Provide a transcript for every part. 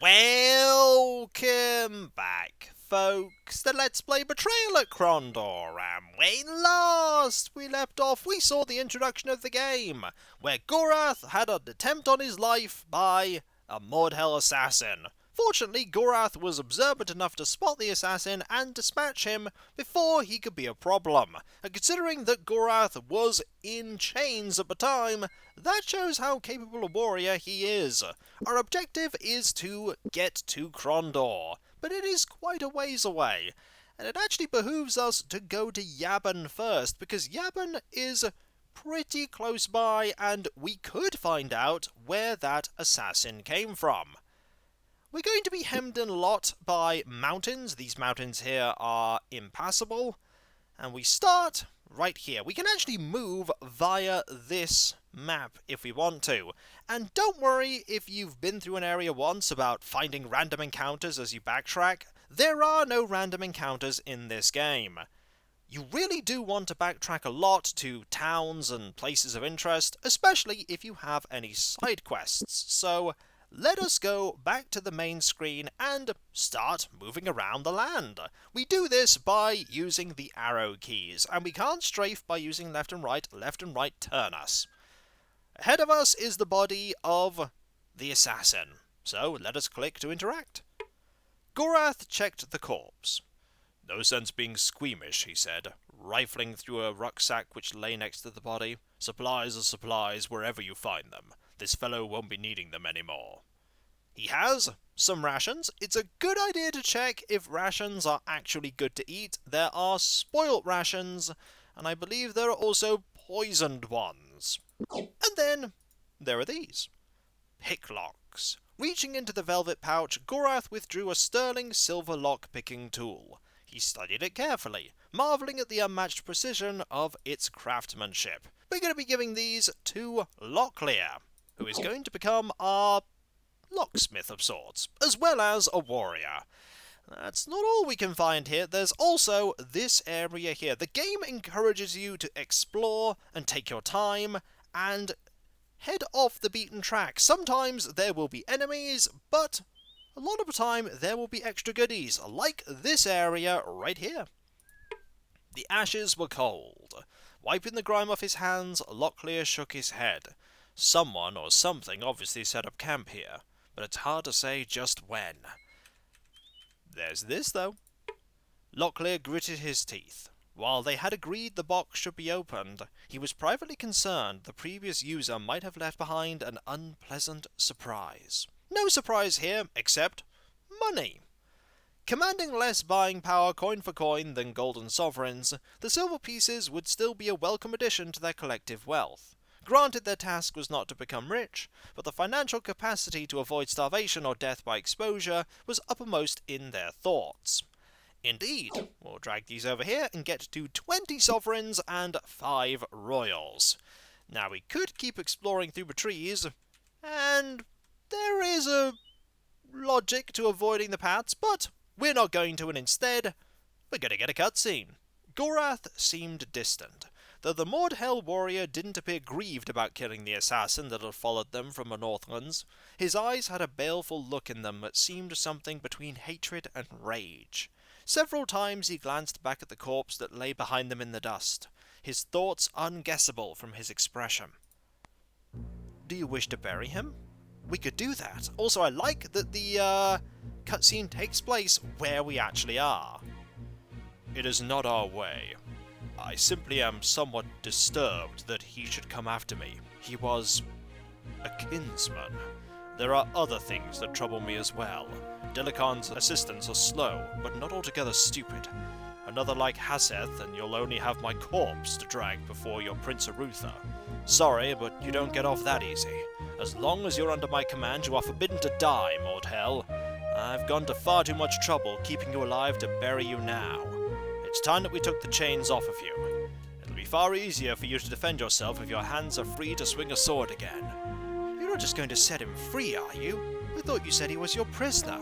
Welcome back, folks, to Let's Play Betrayal at Krondor, and when last we left off, we saw the introduction of the game, where Gorath had an attempt on his life by a Mordhel assassin. Fortunately, Gorath was observant enough to spot the assassin and dispatch him before he could be a problem. And considering that Gorath was in chains at the time, that shows how capable a warrior he is. Our objective is to get to Krondor, but it is quite a ways away. And it actually behooves us to go to Yavin first, because Yavin is pretty close by and we could find out where that assassin came from. We're going to be hemmed in a lot by mountains. These mountains here are impassable. And we start right here. We can actually move via this map if we want to. And don't worry if you've been through an area once about finding random encounters as you backtrack. There are no random encounters in this game. You really do want to backtrack a lot to towns and places of interest, especially if you have any side quests. So let us go back to the main screen and start moving around the land. We do this by using the arrow keys, and we can't strafe by using left and right turn us. Ahead of us is the body of the assassin, so let us click to interact. Gorath checked the corpse. "No sense being squeamish," he said, rifling through a rucksack which lay next to the body. "Supplies are supplies wherever you find them. This fellow won't be needing them anymore." He has some rations. It's a good idea to check if rations are actually good to eat. There are spoilt rations, and I believe there are also poisoned ones. And then there are these. Picklocks. Reaching into the velvet pouch, Gorath withdrew a sterling silver lock-picking tool. He studied it carefully, marvelling at the unmatched precision of its craftsmanship. We're going to be giving these to Locklear, who is going to become our locksmith of sorts, as well as a warrior. That's not all we can find here. There's also this area here. The game encourages you to explore and take your time and head off the beaten track. Sometimes there will be enemies, but a lot of the time there will be extra goodies, like this area right here. The ashes were cold. Wiping the grime off his hands, Locklear shook his head. Someone or something obviously set up camp here, but it's hard to say just when. There's this, though. Locklear gritted his teeth. While they had agreed the box should be opened, he was privately concerned the previous user might have left behind an unpleasant surprise. No surprise here, except money. Commanding less buying power coin for coin than golden sovereigns, the silver pieces would still be a welcome addition to their collective wealth. Granted, their task was not to become rich, but the financial capacity to avoid starvation or death by exposure was uppermost in their thoughts. Indeed, we'll drag these over here and get to 20 sovereigns and 5 royals. Now, we could keep exploring through the trees, and there is a logic to avoiding the paths, but we're not going to, and instead, we're going to get a cutscene. Gorath seemed distant, though the Mordhel warrior didn't appear grieved about killing the assassin that had followed them from the Northlands. His eyes had a baleful look in them that seemed something between hatred and rage. Several times he glanced back at the corpse that lay behind them in the dust, his thoughts unguessable from his expression. "Do you wish to bury him? We could do that. Also, I like that the cutscene takes place where we actually are." "It is not our way. I simply am somewhat disturbed that he should come after me. He was a kinsman. There are other things that trouble me as well. Delicon's assistants are slow, but not altogether stupid. Another like Haseth, and you'll only have my corpse to drag before your Prince Arutha. Sorry, but you don't get off that easy. As long as you're under my command, you are forbidden to die, Mordhel. I've gone to far too much trouble keeping you alive to bury you now. It's time that we took the chains off of you. It'll be far easier for you to defend yourself if your hands are free to swing a sword again." "You're not just going to set him free, are you? I thought you said he was your prisoner."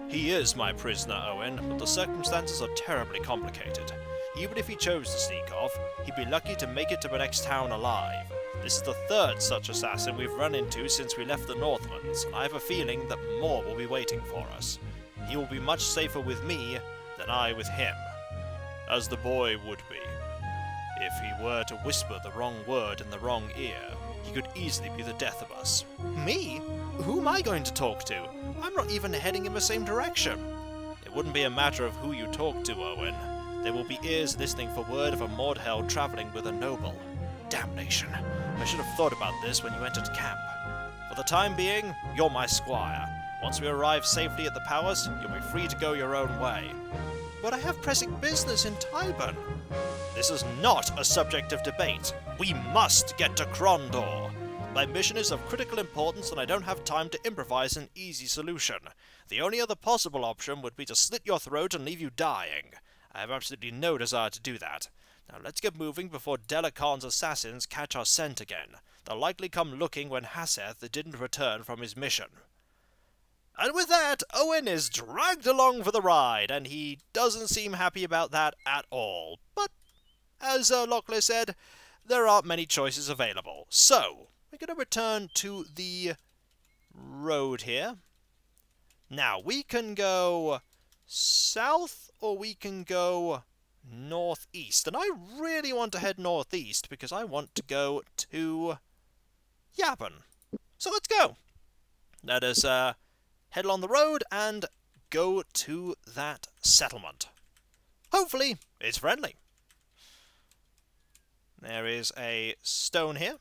"He is my prisoner, Owen, but the circumstances are terribly complicated. Even if he chose to sneak off, he'd be lucky to make it to the next town alive. This is the third such assassin we've run into since we left the Northlands, and I have a feeling that more will be waiting for us. He will be much safer with me than I with him, as the boy would be. If he were to whisper the wrong word in the wrong ear, he could easily be the death of us. Me? Who am I going to talk to? I'm not even heading in the same direction. It wouldn't be a matter of who you talk to, Owen. There will be ears listening for word of a Mordhell travelling with a noble. Damnation. I should have thought about this when you entered camp. For the time being, you're my squire. Once we arrive safely at the palace, you'll be free to go your own way. But I have pressing business in Tyburn. This is not a subject of debate. We must get to Krondor. My mission is of critical importance and I don't have time to improvise an easy solution. The only other possible option would be to slit your throat and leave you dying. I have absolutely no desire to do that. Now let's get moving before Delacon's assassins catch our scent again. They'll likely come looking when Haseth didn't return from his mission. And with that, Owen is dragged along for the ride, and he doesn't seem happy about that at all. But, as Locklear said, there aren't many choices available. So, we're going to return to the road here. Now, we can go south, or we can go northeast. And I really want to head northeast, because I want to go to Yavin. So let's go. Let us head along the road and go to that settlement. Hopefully, it's friendly. There is a stone here.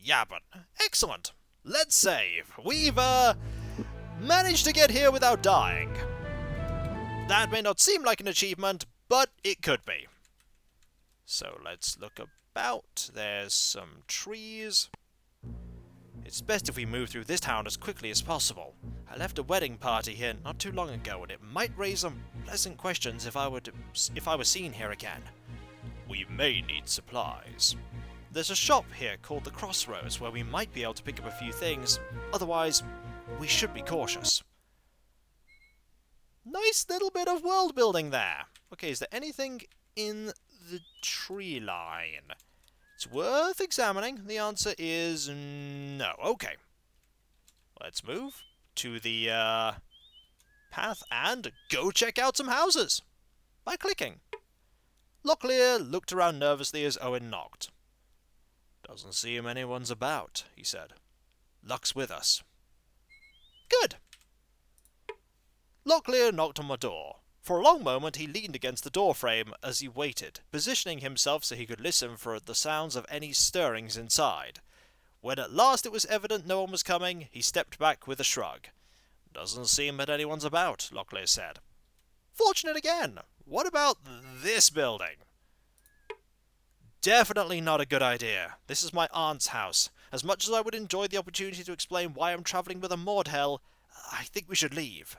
Yavin. Excellent. Let's save. We've managed to get here without dying. That may not seem like an achievement, but it could be. So let's look about. There's some trees. It's best if we move through this town as quickly as possible. I left a wedding party here not too long ago, and it might raise some pleasant questions if I were seen here again. We may need supplies. There's a shop here called the Crossroads where we might be able to pick up a few things. Otherwise, we should be cautious. Nice little bit of world building there. Okay, is there anything in the tree line? It's worth examining. The answer is no. Okay. Let's move to the path and go check out some houses by clicking. Locklear looked around nervously as Owen knocked. Doesn't seem anyone's about, he said. Luck's with us. Good. Locklear knocked on my door. For a long moment he leaned against the doorframe as he waited, positioning himself so he could listen for the sounds of any stirrings inside. When at last it was evident no one was coming, he stepped back with a shrug. Doesn't seem that anyone's about, Locklear said. Fortunate again. What about this building? Definitely not a good idea. This is my aunt's house. As much as I would enjoy the opportunity to explain why I'm travelling with a Mordhell, I think we should leave.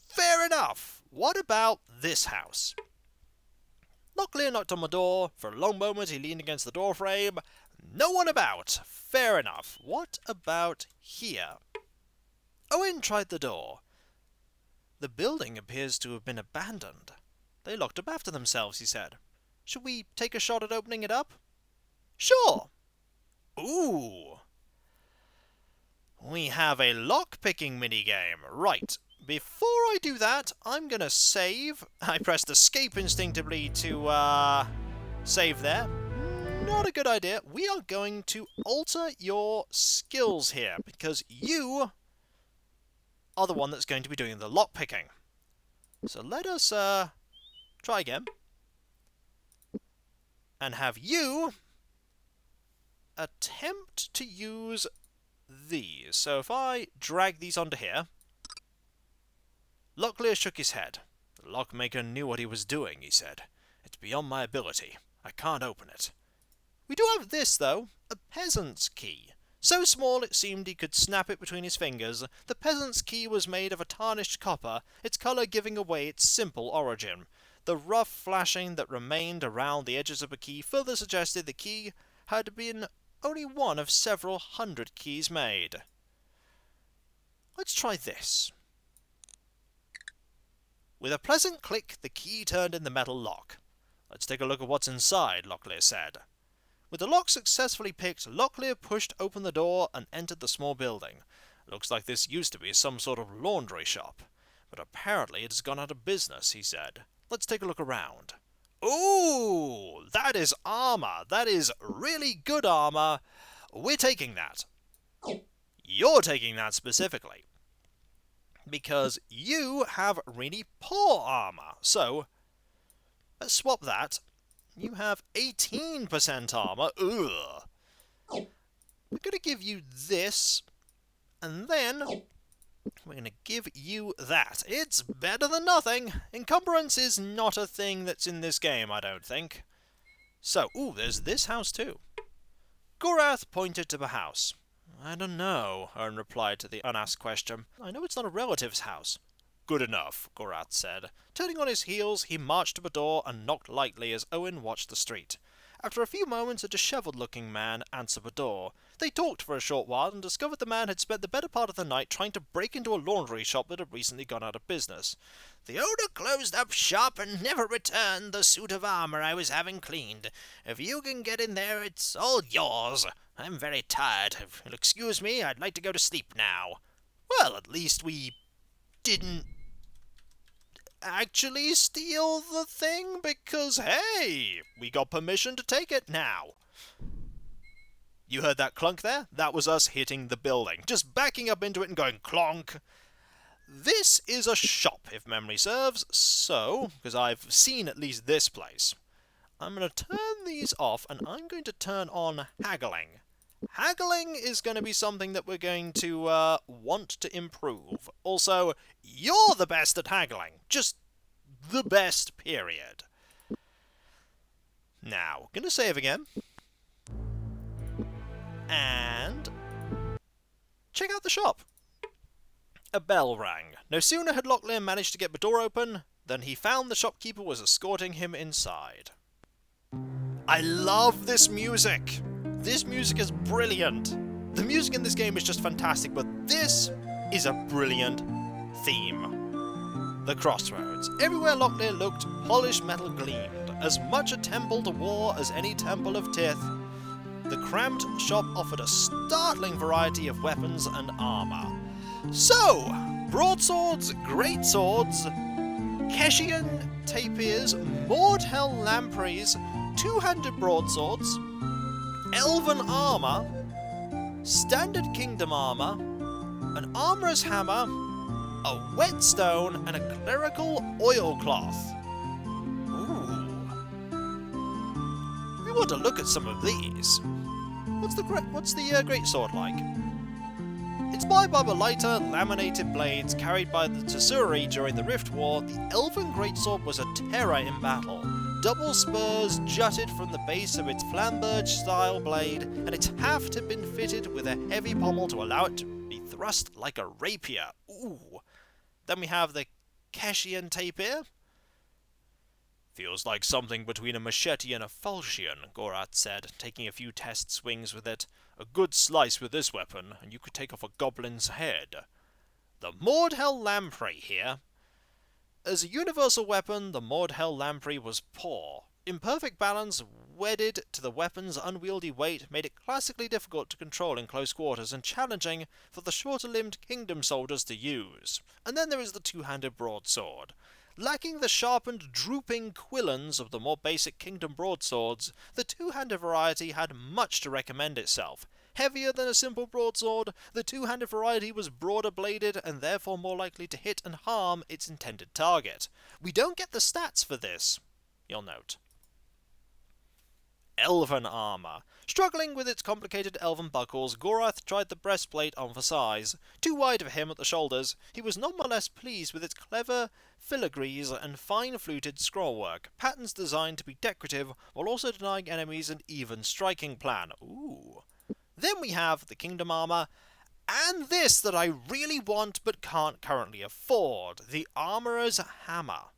Fair enough. What about this house? Locklear knocked on my door. For a long moment he leaned against the doorframe. No one about. Fair enough. What about here? Owen tried the door. The building appears to have been abandoned. They locked up after themselves, he said. Should we take a shot at opening it up? Sure. Ooh. We have a lock-picking minigame. Right. Before I do that, I'm going to save. I pressed escape instinctively to save there. Not a good idea. We are going to alter your skills here, because you are the one that's going to be doing the lock-picking. So let us try again. And have you attempt to use these. So if I drag these onto here... Locklear shook his head. The lockmaker knew what he was doing, he said. It's beyond my ability. I can't open it. We do have this, though. A peasant's key. So small it seemed he could snap it between his fingers. The peasant's key was made of a tarnished copper, its colour giving away its simple origin. The rough flashing that remained around the edges of a key further suggested the key had been only one of several hundred keys made. Let's try this. With a pleasant click, the key turned in the metal lock. Let's take a look at what's inside, Locklear said. With the lock successfully picked, Locklear pushed open the door and entered the small building. Looks like this used to be some sort of laundry shop, but apparently it has gone out of business, he said. Let's take a look around. Ooh, that is armor. That is really good armor. We're taking that. You're taking that specifically, because you have really poor armor. So, let's swap that. You have 18% armor. Ugh. We're going to give you this, and then we're going to give you that. It's better than nothing. Encumbrance is not a thing that's in this game, I don't think. So, ooh, there's this house too. Gorath pointed to the house. I don't know, Ern replied to the unasked question. I know it's not a relative's house. Good enough, Gorath said. Turning on his heels, he marched to the door and knocked lightly as Owen watched the street. After a few moments, a dishevelled-looking man answered the door. They talked for a short while and discovered the man had spent the better part of the night trying to break into a laundry shop that had recently gone out of business. The owner closed up shop and never returned the suit of armor I was having cleaned. If you can get in there, it's all yours. I'm very tired. If you'll excuse me, I'd like to go to sleep now. Well, at least we didn't actually steal the thing, because, hey, we got permission to take it now. You heard that clunk there? That was us hitting the building. Just backing up into it and going clonk. This is a shop, if memory serves, so, because I've seen at least this place, I'm going to turn these off, and I'm going to turn on haggling. Haggling is going to be something that we're going to want to improve. Also, you're the best at haggling. Just the best, period. Now, going to save again. And check out the shop. A bell rang. No sooner had Locklear managed to get the door open than he found the shopkeeper was escorting him inside. I love this music! This music is brilliant! The music in this game is just fantastic, but this is a brilliant theme. The crossroads. Everywhere Locklear looked, polished metal gleamed, as much a temple to war as any temple of Tith. The cramped shop offered a startling variety of weapons and armour. So, broadswords, greatswords, Keshian tapirs, moored hell lampreys, two-handed broadswords, elven armour, standard kingdom armour, an armourer's hammer, a whetstone, and a clerical oilcloth. Ooh. We want to look at some of these. What's the greatsword like? Inspired by the lighter, laminated blades carried by the Tsururi during the Rift War, the Elven Greatsword was a terror in battle. Double spurs jutted from the base of its flamberge-style blade, and its haft had been fitted with a heavy pommel to allow it to be thrust like a rapier. Ooh. Then we have the Keshian tapir. Feels like something between a machete and a falchion, Gorath said, taking a few test swings with it. A good slice with this weapon, and you could take off a goblin's head. The Moored Hell Lamprey here. As a universal weapon, the Moored Hell Lamprey was poor. Imperfect balance, wedded to the weapon's unwieldy weight, made it classically difficult to control in close quarters and challenging for the shorter-limbed kingdom soldiers to use. And then there is the two-handed broadsword. Lacking the sharpened, drooping quillons of the more basic kingdom broadswords, the two-handed variety had much to recommend itself. Heavier than a simple broadsword, the two-handed variety was broader-bladed and therefore more likely to hit and harm its intended target. We don't get the stats for this, you'll note. Elven armour. Struggling with its complicated elven buckles, Gorath tried the breastplate on for size. Too wide for him at the shoulders, he was nonetheless pleased with its clever filigrees and fine-fluted scrollwork, patterns designed to be decorative while also denying enemies an even striking plan. Ooh. Then we have the kingdom armour, and this that I really want but can't currently afford, the armourer's hammer.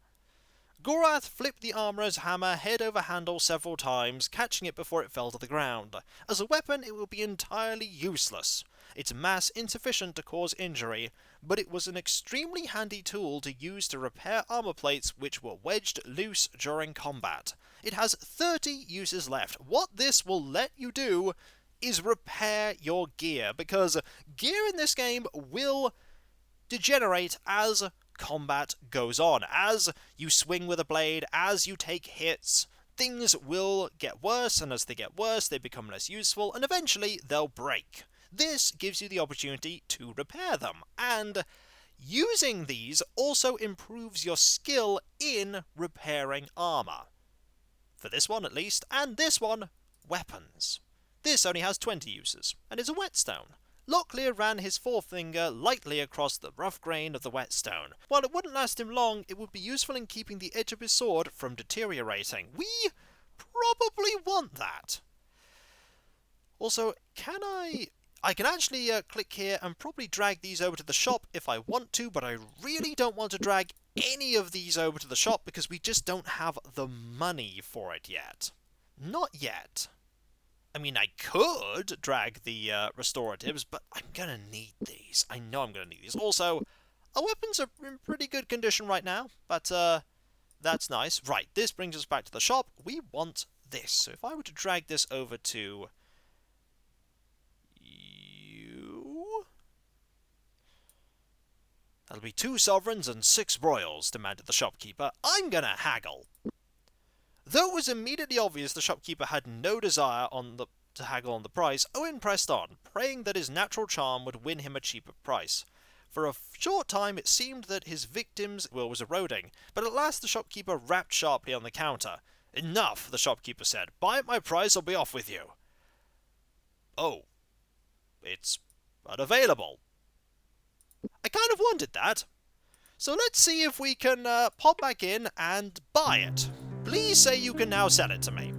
Gorath flipped the armourer's hammer head over handle several times, catching it before it fell to the ground. As a weapon, it will be entirely useless. its mass insufficient to cause injury, but it was an extremely handy tool to use to repair armor plates which were wedged loose during combat. It has 30 uses left. What this will let you do is repair your gear, because gear in this game will degenerate as combat goes on. As you swing with a blade, as you take hits, things will get worse, and as they get worse, they become less useful, and eventually they'll break. This gives you the opportunity to repair them, and using these also improves your skill in repairing armor. For this one at least, and this one, weapons. This only has 20 uses, and is a whetstone. Locklear ran his forefinger lightly across the rough grain of the whetstone. While it wouldn't last him long, it would be useful in keeping the edge of his sword from deteriorating. We probably want that. Also, I can actually click here and probably drag these over to the shop if I want to, but I really don't want to drag any of these over to the shop because we just don't have the money for it yet. Not yet. I mean, I could drag the restoratives, but I'm gonna need these. I know I'm gonna need these. Also, our weapons are in pretty good condition right now, but that's nice. Right, this brings us back to the shop. We want this. So if I were to drag this over to you, that'll be 2 sovereigns and 6 royals, demanded the shopkeeper. I'm gonna haggle. Though it was immediately obvious the shopkeeper had no desire to haggle on the price, Owen pressed on, praying that his natural charm would win him a cheaper price. For a short time it seemed that his victim's will was eroding, but at last the shopkeeper rapped sharply on the counter. Enough, the shopkeeper said. Buy at my price or be off with you. Oh. It's unavailable. I kind of wanted that. So let's see if we can pop back in and buy it. Please say you can now sell it to me.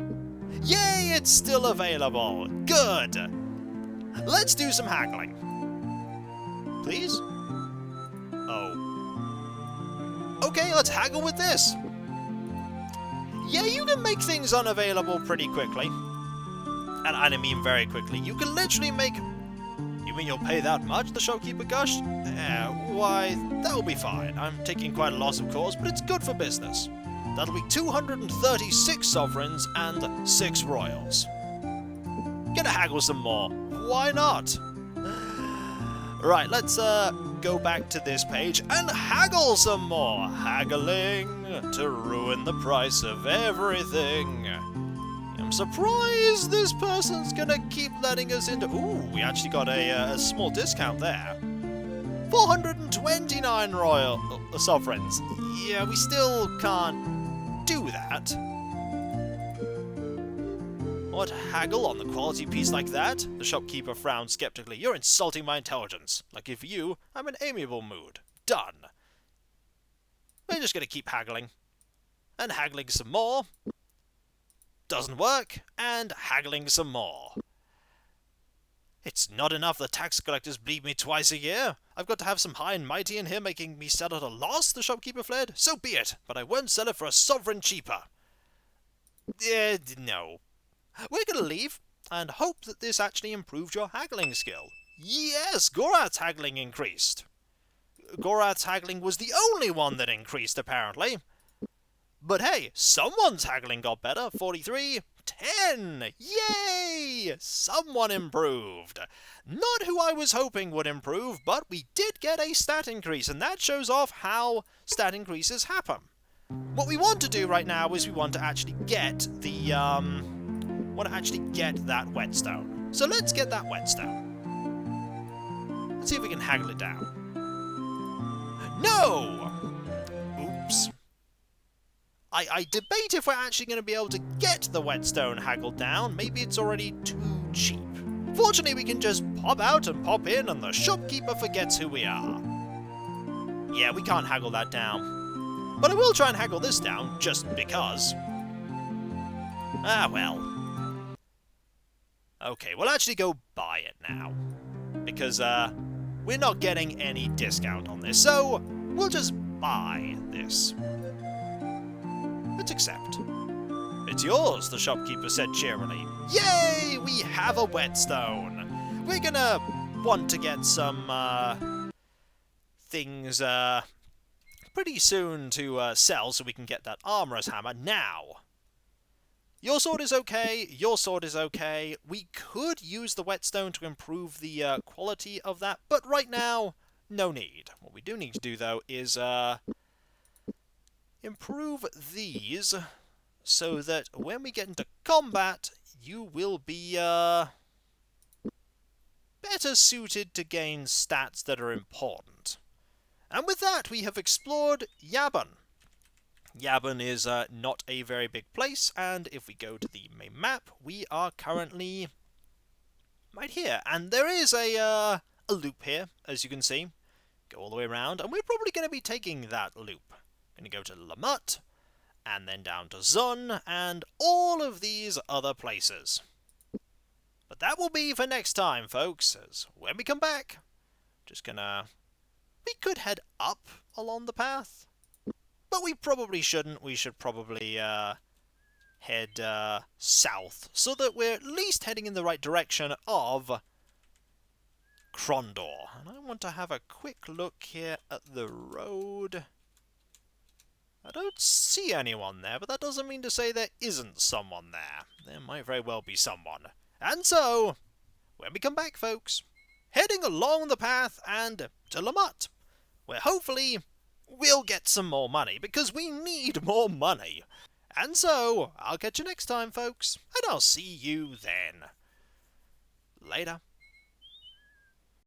Yay, it's still available. Good. Let's do some haggling. Please? Oh. Okay, let's haggle with this. Yeah, you can make things unavailable pretty quickly. And I mean very quickly. You can literally make... You mean you'll pay that much? The shopkeeper gushed. Why, that'll be fine. I'm taking quite a loss, of course, but it's good for business. That'll be 236 sovereigns and 6 royals. Gonna haggle some more. Why not? Right, let's go back to this page and haggle some more. Haggling to ruin the price of everything. I'm surprised this person's gonna keep letting us into... Ooh, we actually got a small discount there. 429 royal sovereigns. Yeah, we still can't do that. What, haggle on the quality piece like that? The shopkeeper frowned skeptically. You're insulting my intelligence. Lucky for you, I'm in an amiable mood. Done. We're just gonna keep haggling. And haggling some more. Doesn't work. And haggling some more. It's not enough the tax collectors bleed me twice a year. I've got to have some high and mighty in here making me sell at a loss, the shopkeeper fled. So be it, but I won't sell it for a sovereign cheaper. No. We're going to leave and hope that this actually improved your haggling skill. Yes, Gorath's haggling increased. Gorath's haggling was the only one that increased, apparently. But hey, someone's haggling got better. 43, 10! Yay! Someone improved. Not who I was hoping would improve, but we did get a stat increase, and that shows off how stat increases happen. What we want to do right now is we want to actually get the, that whetstone. So let's get that whetstone. Let's see if we can haggle it down. No! Oops. I debate if we're actually going to be able to get the whetstone haggled down. Maybe it's already too cheap. Fortunately, we can just pop out and pop in, and the shopkeeper forgets who we are. Yeah, we can't haggle that down. But I will try and haggle this down, just because. Ah, well. Okay, we'll actually go buy it now. Because, we're not getting any discount on this, so we'll just buy this. Let's accept. It's yours, the shopkeeper said cheerily. Yay! We have a whetstone! We're gonna want to get some things pretty soon to sell so we can get that armorer's hammer. Now, your sword is okay, your sword is okay. We could use the whetstone to improve the quality of that, but right now, no need. What we do need to do, though, is improve these so that when we get into combat, you will be better suited to gain stats that are important. And with that, we have explored Yavin. Yavin is not a very big place, and if we go to the main map, we are currently right here. And there is a loop here, as you can see. Go all the way around, and we're probably going to be taking that loop. Going to go to Lamut, and then down to Zun, and all of these other places. But that will be for next time, folks, as when we come back, just gonna... We could head up along the path, but we probably shouldn't. We should probably head south, so that we're at least heading in the right direction of Krondor. And I want to have a quick look here at the road. I don't see anyone there, but that doesn't mean to say there isn't someone there. There might very well be someone. And so, when we come back, folks, heading along the path and to Lamut, where hopefully we'll get some more money, because we need more money. And so, I'll catch you next time, folks, and I'll see you then. Later.